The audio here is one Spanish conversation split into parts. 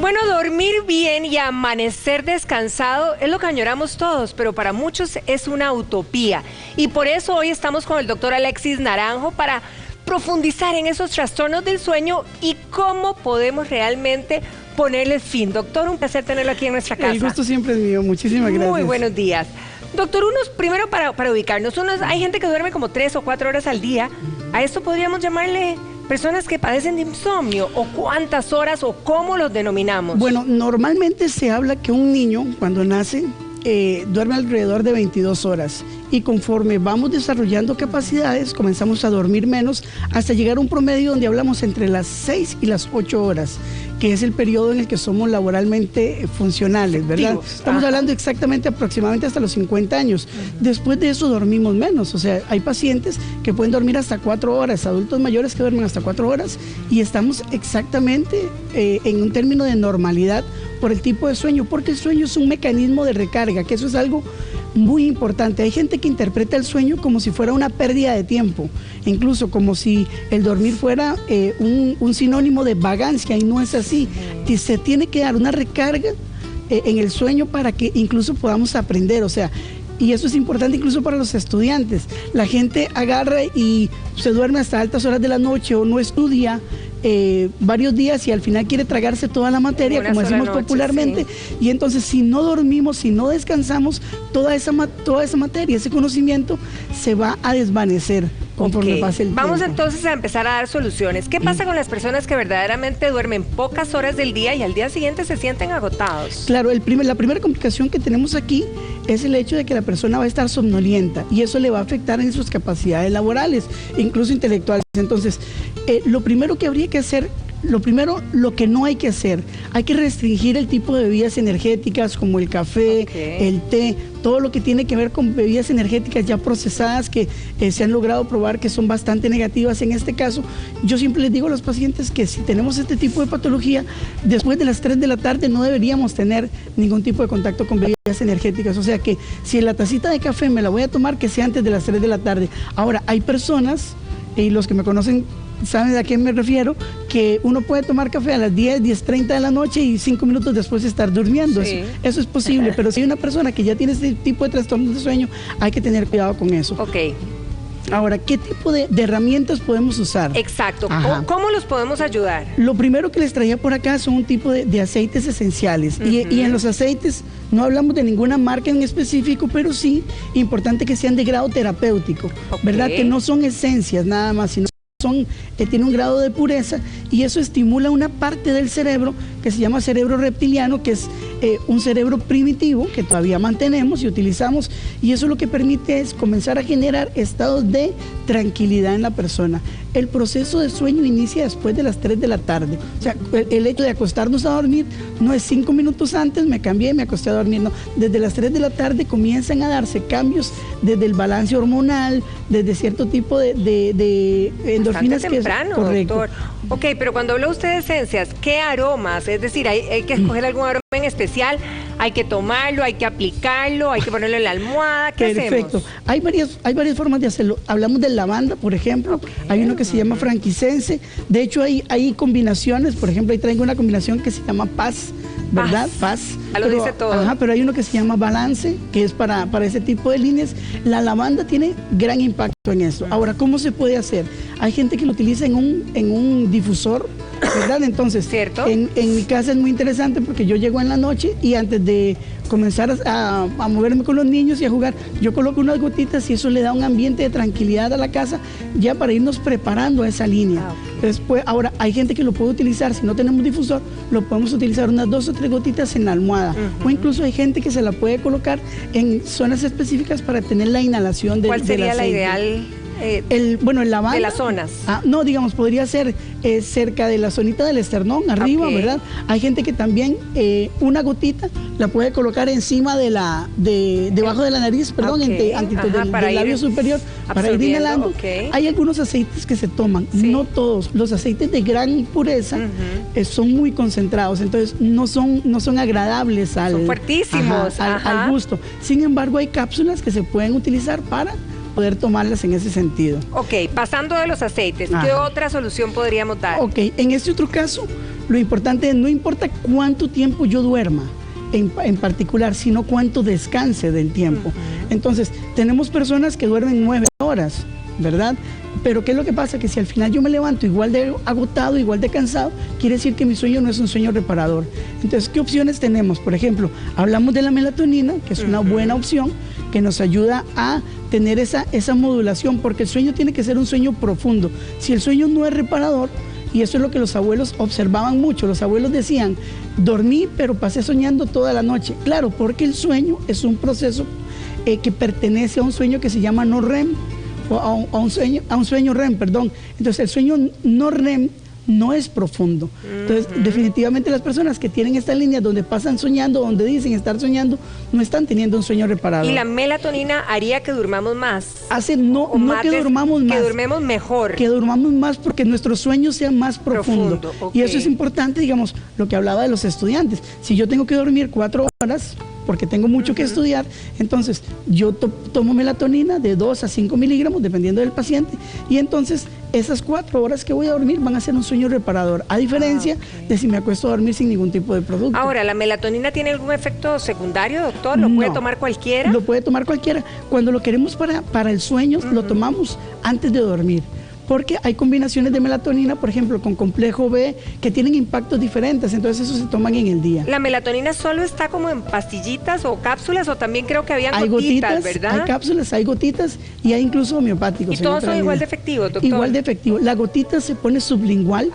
Bueno, dormir bien y amanecer descansado es lo que añoramos todos, pero para muchos es una utopía. Y por eso hoy estamos con el doctor Alexis Naranjo para profundizar en esos trastornos del sueño y cómo podemos realmente ponerles fin. Doctor, un placer tenerlo aquí en nuestra casa. El gusto siempre es mío, muchísimas gracias. Muy buenos días. Doctor, primero para ubicarnos, hay gente que duerme como 3 o 4 horas al día. ¿A esto podríamos llamarle personas que padecen de insomnio? ¿O cuántas horas o cómo los denominamos? Bueno, normalmente se habla que un niño cuando nace duerme alrededor de 22 horas y conforme vamos desarrollando capacidades comenzamos a dormir menos hasta llegar a un promedio donde hablamos entre las 6 y las 8 horas, que es el periodo en el que somos laboralmente funcionales, ¿verdad? Estamos hablando exactamente aproximadamente hasta los 50 años. Después de eso dormimos menos, o sea, hay pacientes que pueden dormir hasta 4 horas, adultos mayores que duermen hasta 4 horas y estamos exactamente en un término de normalidad por el tipo de sueño, porque el sueño es un mecanismo de recarga, que eso es algo muy importante. Hay gente que interpreta el sueño como si fuera una pérdida de tiempo, incluso como si el dormir fuera un sinónimo de vagancia, y no es así. Se tiene que dar una recarga en el sueño para que incluso podamos aprender, o sea, y eso es importante incluso para los estudiantes. La gente agarra y se duerme hasta altas horas de la noche o no estudia varios días y al final quiere tragarse toda la materia, como decimos popularmente, sí. Y entonces si no dormimos, si no descansamos, toda esa materia, ese conocimiento se va a desvanecer conforme pase el tiempo. Vamos entonces a empezar a dar soluciones. ¿Qué pasa con las personas que verdaderamente duermen pocas horas del día y al día siguiente se sienten agotados? Claro, la primera complicación que tenemos aquí es el hecho de que la persona va a estar somnolienta y eso le va a afectar en sus capacidades laborales, incluso intelectuales. Entonces, lo primero que habría que hacer, lo que no hay que hacer, hay que restringir el tipo de bebidas energéticas como el café, el té, todo lo que tiene que ver con bebidas energéticas ya procesadas que se han logrado probar que son bastante negativas en este caso. Yo siempre les digo a los pacientes que si tenemos este tipo de patología, después de las 3 de la tarde no deberíamos tener ningún tipo de contacto con bebidas energéticas, o sea que si la tacita de café me la voy a tomar, que sea antes de las 3 de la tarde. Ahora, hay personas, y los que me conocen saben a qué me refiero, que uno puede tomar café a las 10:30 de la noche y 5 minutos después estar durmiendo. Sí. Eso es posible, pero si hay una persona que ya tiene este tipo de trastornos de sueño, hay que tener cuidado con eso. Ahora, ¿qué tipo de herramientas podemos usar? Exacto. ¿Cómo los podemos ayudar? Lo primero que les traía por acá son un tipo de aceites esenciales. Y en los aceites no hablamos de ninguna marca en específico, pero sí importante que sean de grado terapéutico, ¿verdad? Que no son esencias nada más, sino tiene un grado de pureza y eso estimula una parte del cerebro que se llama cerebro reptiliano, que es un cerebro primitivo que todavía mantenemos y utilizamos, y eso lo que permite es comenzar a generar estados de tranquilidad en la persona. El proceso de sueño inicia después de las 3 de la tarde, o sea, el hecho de acostarnos a dormir no es 5 minutos antes, me cambié, me acosté a dormir, no, desde las 3 de la tarde comienzan a darse cambios desde el balance hormonal, desde cierto tipo de endorfinas que es correcto. Doctor. Ok, pero cuando habla usted de esencias, ¿qué aromas? Es decir, ¿hay que escoger algún aroma en especial? ¿Hay que tomarlo, hay que aplicarlo, hay que ponerlo en la almohada? ¿Qué hacemos? Perfecto. Hay varias formas de hacerlo. Hablamos de lavanda, por ejemplo. Hay uno que se llama frankincense. De hecho, hay combinaciones. Por ejemplo, ahí traigo una combinación que se llama Paz, ¿verdad? Paz. Lo dice todo. Pero hay uno que se llama Balance, que es para ese tipo de líneas. La lavanda tiene gran impacto en eso. Ahora, ¿cómo se puede hacer? Hay gente que lo utiliza en un difusor, ¿verdad? Entonces, en mi casa es muy interesante porque yo llego en la noche y antes de comenzar a moverme con los niños y a jugar, yo coloco unas gotitas y eso le da un ambiente de tranquilidad a la casa ya para irnos preparando a esa línea. Después, ahora, hay gente que lo puede utilizar, si no tenemos difusor, lo podemos utilizar unas 2 o 3 gotitas en la almohada. O incluso hay gente que se la puede colocar en zonas específicas para tener la inhalación del aceite. ¿Cuál sería la ideal? El lavanda. De las zonas. No, digamos, podría ser cerca de la zonita del esternón, arriba, ¿verdad? Hay gente que también una gotita la puede colocar encima debajo de la nariz, perdón, antes del labio superior, para ir inhalando. Hay algunos aceites que se toman, no todos. Los aceites de gran pureza son muy concentrados, entonces no son agradables son fuertísimos. Al gusto. Sin embargo, hay cápsulas que se pueden utilizar para poder tomarlas en ese sentido. Ok, pasando de los aceites, ¿qué otra solución podríamos dar? Ok, en este otro caso, lo importante es, no importa cuánto tiempo yo duerma, en particular, sino cuánto descanse del tiempo. Entonces, tenemos personas que duermen 9 horas, ¿verdad? Pero ¿qué es lo que pasa? Que si al final yo me levanto igual de agotado, igual de cansado, quiere decir que mi sueño no es un sueño reparador. Entonces, ¿qué opciones tenemos? Por ejemplo, hablamos de la melatonina, que es una buena opción, que nos ayuda a tener esa modulación, porque el sueño tiene que ser un sueño profundo. Si el sueño no es reparador, y eso es lo que los abuelos observaban mucho, los abuelos decían, dormí pero pasé soñando toda la noche. Claro, porque el sueño es un proceso que pertenece a un sueño que se llama no REM, o a un sueño REM, perdón. Entonces el sueño no REM no es profundo. Entonces definitivamente las personas que tienen esta línea donde pasan soñando, donde dicen estar soñando, no están teniendo un sueño reparador. ¿Y la melatonina haría que durmamos más? Hace no que durmamos más. Que durmemos mejor. Que durmamos más porque nuestro sueño sea más profundo. Okay. Y eso es importante, digamos, lo que hablaba de los estudiantes. Si yo tengo que dormir 4 horas, porque tengo mucho que estudiar, entonces yo tomo melatonina de 2 a 5 miligramos, dependiendo del paciente, y entonces esas 4 horas que voy a dormir van a ser un sueño reparador, a diferencia de si me acuesto a dormir sin ningún tipo de producto. Ahora, ¿la melatonina tiene algún efecto secundario, doctor? ¿Lo puede tomar cualquiera? Lo puede tomar cualquiera. Cuando lo queremos para el sueño, lo tomamos antes de dormir. Porque hay combinaciones de melatonina, por ejemplo, con complejo B, que tienen impactos diferentes, entonces eso se toman en el día. ¿La melatonina solo está como en pastillitas o cápsulas, o también creo que habían gotitas, ¿verdad? Hay cápsulas, hay gotitas y hay incluso homeopáticos. ¿Y todos son igual de efectivos, doctor? Igual de efectivo. La gotita se pone sublingual,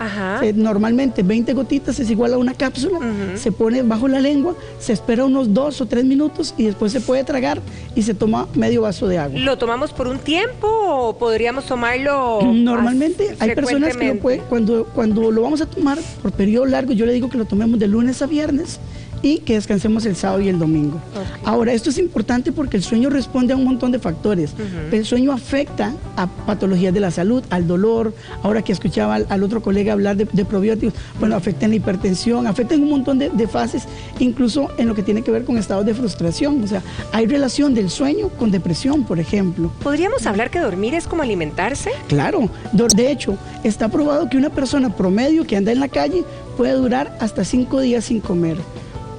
normalmente 20 gotitas es igual a una cápsula, se pone bajo la lengua, se espera unos 2 o 3 minutos y después se puede tragar y se toma medio vaso de agua. ¿Lo tomamos por un tiempo o podríamos tomarlo...? Normalmente hay personas que lo pueden, cuando lo vamos a tomar por periodo largo, yo le digo que lo tomemos de lunes a viernes y que descansemos el sábado y el domingo. Ahora, esto es importante porque el sueño responde a un montón de factores. El sueño afecta a patologías de la salud, al dolor. Ahora que escuchaba al otro colega hablar de probióticos, bueno, afecta en la hipertensión, afecta en un montón de fases, incluso en lo que tiene que ver con estados de frustración. O sea, hay relación del sueño con depresión, por ejemplo. ¿Podríamos hablar que dormir es como alimentarse? Claro. De hecho, está probado que una persona promedio que anda en la calle puede durar hasta 5 días sin comer,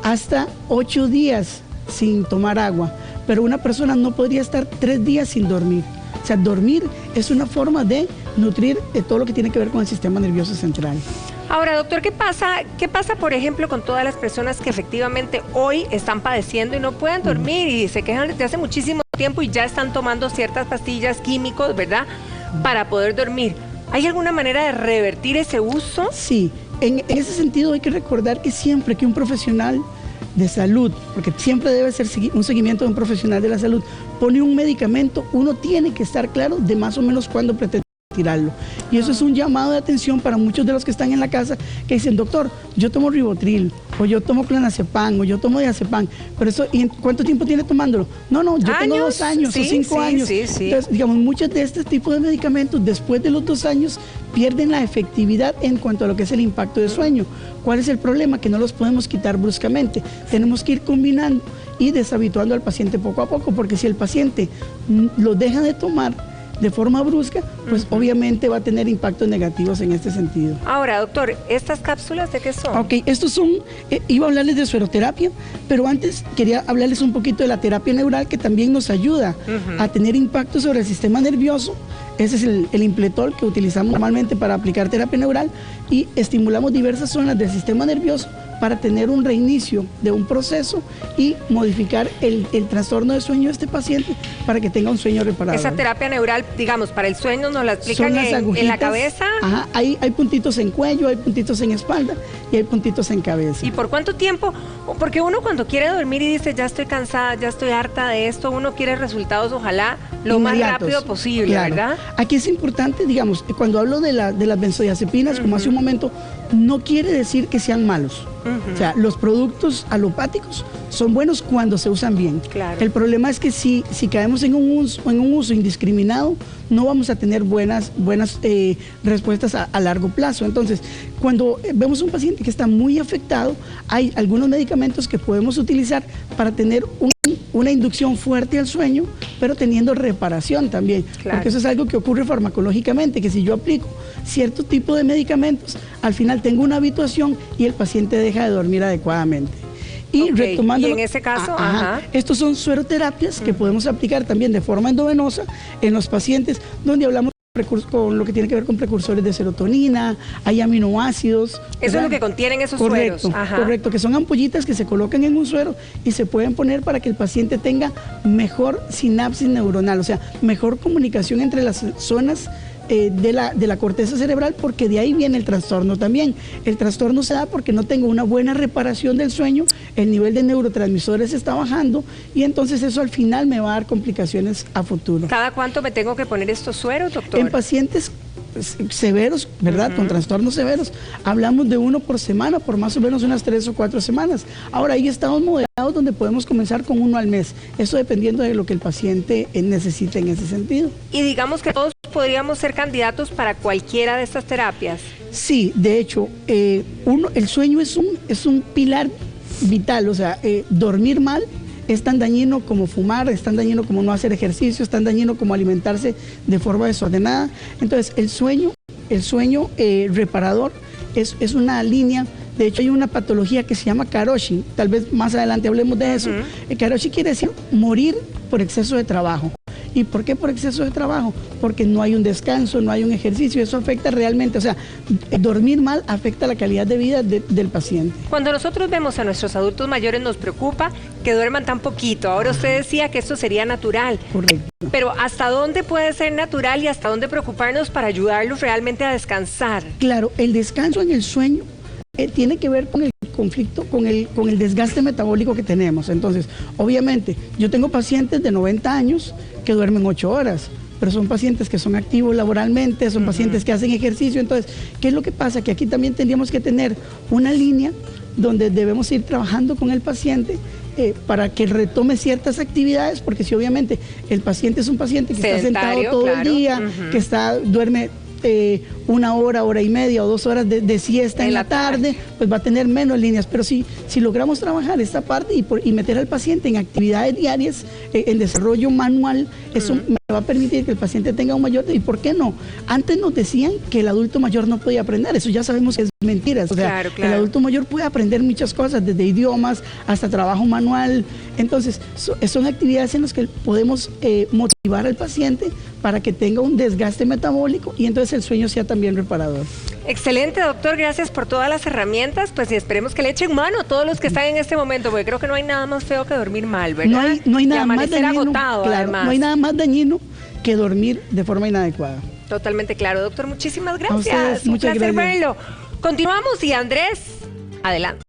hasta 8 días sin tomar agua, pero una persona no podría estar 3 días sin dormir. O sea, dormir es una forma de nutrir todo lo que tiene que ver con el sistema nervioso central. Ahora, doctor, ¿qué pasa, por ejemplo, con todas las personas que efectivamente hoy están padeciendo y no pueden dormir y se quejan desde hace muchísimo tiempo y ya están tomando ciertas pastillas, químicos, ¿verdad?, para poder dormir? ¿Hay alguna manera de revertir ese uso? Sí, en ese sentido hay que recordar que siempre que un profesional de salud, porque siempre debe ser un seguimiento de un profesional de la salud, pone un medicamento, uno tiene que estar claro de más o menos cuándo pretende tirarlo. Y eso es un llamado de atención para muchos de los que están en la casa que dicen, doctor, yo tomo Rivotril, o yo tomo clonazepam, o yo tomo diazepam, pero eso, ¿y cuánto tiempo tiene tomándolo? No, yo tengo 2 años o 5 años. Entonces, digamos, muchos de este tipo de medicamentos, después de los 2 años, pierden la efectividad en cuanto a lo que es el impacto de sueño. ¿Cuál es el problema? Que no los podemos quitar bruscamente. Tenemos que ir combinando y deshabituando al paciente poco a poco, porque si el paciente lo deja de tomar de forma brusca, pues obviamente va a tener impactos negativos en este sentido. Ahora, doctor, ¿estas cápsulas de qué son? Ok, estos son, iba a hablarles de sueroterapia, pero antes quería hablarles un poquito de la terapia neural, que también nos ayuda a tener impacto sobre el sistema nervioso. Ese es el Impletol que utilizamos normalmente para aplicar terapia neural, y estimulamos diversas zonas del sistema nervioso para tener un reinicio de un proceso y modificar el trastorno de sueño de este paciente para que tenga un sueño reparador. Esa terapia neural, digamos, para el sueño, ¿nos la explican en la cabeza? Ajá, hay puntitos en cuello, hay puntitos en espalda y hay puntitos en cabeza. ¿Y por cuánto tiempo? Porque uno cuando quiere dormir y dice, ya estoy cansada, ya estoy harta de esto, uno quiere resultados, ojalá, lo más rápido posible, claro, ¿verdad? Aquí es importante, digamos, cuando hablo de las benzodiazepinas, como hace un momento, no quiere decir que sean malos. O sea, los productos alopáticos son buenos cuando se usan bien. Claro. El problema es que si caemos en un uso indiscriminado, no vamos a tener buenas respuestas a largo plazo. Entonces, cuando vemos un paciente que está muy afectado, hay algunos medicamentos que podemos utilizar para tener una inducción fuerte al sueño, pero teniendo reparación también. Claro. Porque eso es algo que ocurre farmacológicamente, que si yo aplico cierto tipo de medicamentos, al final tengo una habituación y el paciente deja de dormir adecuadamente. Y retomando, y en ese caso, estos son sueroterapias que podemos aplicar también de forma endovenosa en los pacientes, donde hablamos con lo que tiene que ver con precursores de serotonina, hay aminoácidos. Eso es lo que contienen esos sueros. Correcto, que son ampollitas que se colocan en un suero y se pueden poner para que el paciente tenga mejor sinapsis neuronal, o sea, mejor comunicación entre las zonas de la corteza cerebral, porque de ahí viene el trastorno también. El trastorno se da porque no tengo una buena reparación del sueño, el nivel de neurotransmisores está bajando y entonces eso al final me va a dar complicaciones a futuro. ¿Cada cuánto me tengo que poner estos sueros, doctor? En pacientes severos, ¿verdad? Con trastornos severos, hablamos de 1 por semana, por más o menos unas 3 o 4 semanas. Ahora hay estados moderados donde podemos comenzar con 1 al mes, eso dependiendo de lo que el paciente necesite en ese sentido. Y digamos que todos podríamos ser candidatos para cualquiera de estas terapias. Sí, de hecho, el sueño es un pilar vital, o sea, dormir mal es tan dañino como fumar, es tan dañino como no hacer ejercicio, es tan dañino como alimentarse de forma desordenada. Entonces, el sueño reparador es una línea. De hecho, hay una patología que se llama karoshi, tal vez más adelante hablemos de eso. Karoshi quiere decir morir por exceso de trabajo. ¿Y por qué por exceso de trabajo? Porque no hay un descanso, no hay un ejercicio, eso afecta realmente, o sea, dormir mal afecta la calidad de vida del paciente. Cuando nosotros vemos a nuestros adultos mayores nos preocupa que duerman tan poquito. Ahora usted decía que esto sería natural. Correcto. Pero ¿hasta dónde puede ser natural y hasta dónde preocuparnos para ayudarlos realmente a descansar? Claro, el descanso en el sueño tiene que ver con el conflicto, con el desgaste metabólico que tenemos. Entonces, obviamente, yo tengo pacientes de 90 años que duermen 8 horas, pero son pacientes que son activos laboralmente, son pacientes que hacen ejercicio. Entonces, ¿qué es lo que pasa? Que aquí también tendríamos que tener una línea donde debemos ir trabajando con el paciente para que retome ciertas actividades, porque si obviamente el paciente es un paciente que está sentado todo el día, que duerme 1 hora, hora y media o 2 horas de siesta en la tarde, pues va a tener menos líneas. Pero si logramos trabajar esta parte y meter al paciente en actividades diarias, en desarrollo manual, eso me va a permitir que el paciente tenga un mayor... ¿Y por qué no? Antes nos decían que el adulto mayor no podía aprender, eso ya sabemos que es mentira. O sea, el adulto mayor puede aprender muchas cosas, desde idiomas hasta trabajo manual. Entonces, son actividades en las que podemos motivar al paciente para que tenga un desgaste metabólico y entonces el sueño sea también reparador. Excelente, doctor, gracias por todas las herramientas, pues y esperemos que le echen mano a todos los que están en este momento, porque creo que no hay nada más feo que dormir mal, ¿verdad? No hay nada más dañino, agotado, no hay nada más dañino que dormir de forma inadecuada. Totalmente claro, doctor, muchísimas gracias. A ustedes, un muchas placer gracias. verlo. Continuamos y Andrés, adelante.